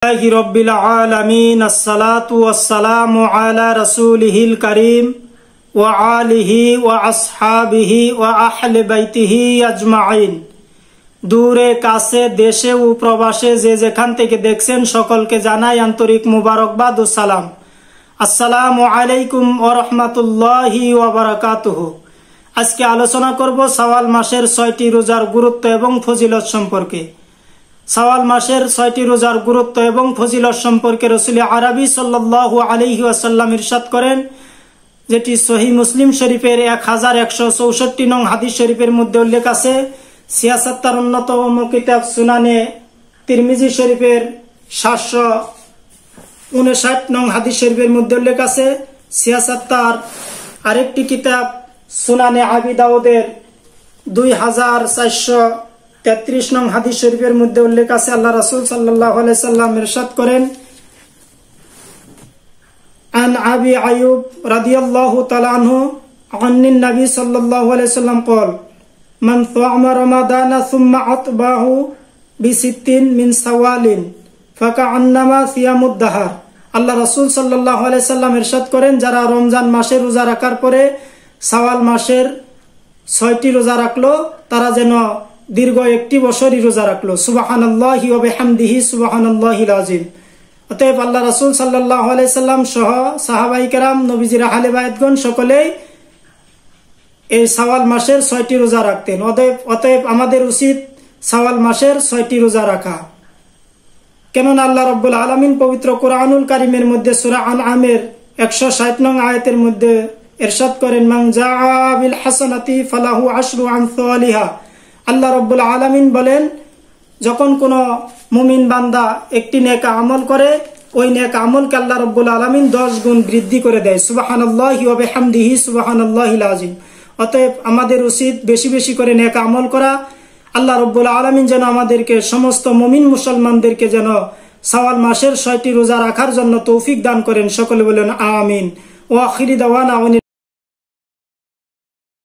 रब्बिल आलमीन अस्सलातु वस्सलामु अला रसूलिहिल करीम व आलिहि व अस्हाबिहि व अहले बैतिहि अजमाइन। दूरे काছে देशे ও প্রবাসে যে যেখান থেকে দেখছেন সকলকে জানাই আন্তরিক মুবারকবাদ ও সালাম। আসসালামু আলাইকুম ওয়া রাহমাতুল্লাহি ওয়া বারাকাতুহু। আজকে আলোচনা করব শাওয়াল মাসের 6টি রোজার গুরুত্ব এবং ফজিলত সম্পর্কে। শাওয়াল মাসের 6টি রোজার গুরুত্ব এবং ফজিলত সম্পর্কে রাসূল আরবি সাল্লাল্লাহু আলাইহি ওয়াসাল্লাম ইরশাদ করেন, যেটি সহিহ মুসলিম শরীফের 1164 নং হাদিস শরীফের মধ্যে উল্লেখ আছে। সিয়াসাত্তার অন্যতম কিতাব সুনানে তিরমিজি শরীফের 759 নং হাদিস শরীফের মধ্যে উল্লেখ আছে। সিয়াসাত্তার আরেকটি কিতাব সুনানে আবি দাউদের 2433 নং হাদিস শরীফের মধ্যে উল্লেখ আছে। আল্লাহ রাসূল সাল্লাল্লাহু আলাইহি সাল্লাম ইরশাদ করেন, আন আবি আইয়ুব রাদিয়াল্লাহু তাআলা আনহু আন নবী সাল্লাল্লাহু আলাইহি সাল্লাম قال মান সামা রমাদান সুম্মা আতবাহু বিসিত্তিন মিন সাওয়ালিন ফাকান্নামা সিয়ামুদ দাহর। আল্লাহ রাসূল সাল্লাল্লাহু আলাইহি সাল্লাম ইরশাদ করেন, যারা রমজান মাসে রোজা রাখার পরে শাওয়াল মাসের 6টি রোজা রাখলো তারা যেন দীর্ঘ একটি বছরই রোজা রাখলো। সুবহানাল্লাহি ওয়া বিহামদিহি সুবহানাল্লাহিল আযীম। অতএব আল্লাহ রাসূল সাল্লাল্লাহু আলাইহি সাল্লাম সহ সাহাবায়ে কেরাম, নবীজির আহলে বায়াতগণ সকলেই এই শাওয়াল মাসের 6টি রোজা রাখতেন। অতএব আমাদের উচিত শাওয়াল মাসের 6টি রোজা রাখা। কেননা আল্লাহ রাব্বুল আলামিন পবিত্র কোরআনুল কারীমের মধ্যে সূরা আনআমের 160 নং আয়াতের মধ্যে ইরশাদ করেন, মান জাআ বিল হাসানাতি ফালাহু আশরু আমসালিহা। আল্লাহ রাব্বুল আলামিন বলেন, যখন কোন মুমিন বান্দা একটি নেক আমল করে, ওই নেক আমলকে আল্লাহ রাব্বুল আলামিন 10 গুণ বৃদ্ধি করে দেয়। সুবহানাল্লাহি ওয়া বিহামদিহি সুবহানাল্লাহিল আযীম। অতএব আমাদের উচিত বেশি বেশি করে নেক আমল করা। আল্লাহ রাব্বুল আলামিন যেন আমাদেরকে, সমস্ত মুমিন মুসলমানদেরকে যেন শাওয়াল মাসের 6টি রোজা রাখার জন্য তৌফিক দান করেন। সকলে বলেন আমিন। ওয়া আখিরি দাওয়ানা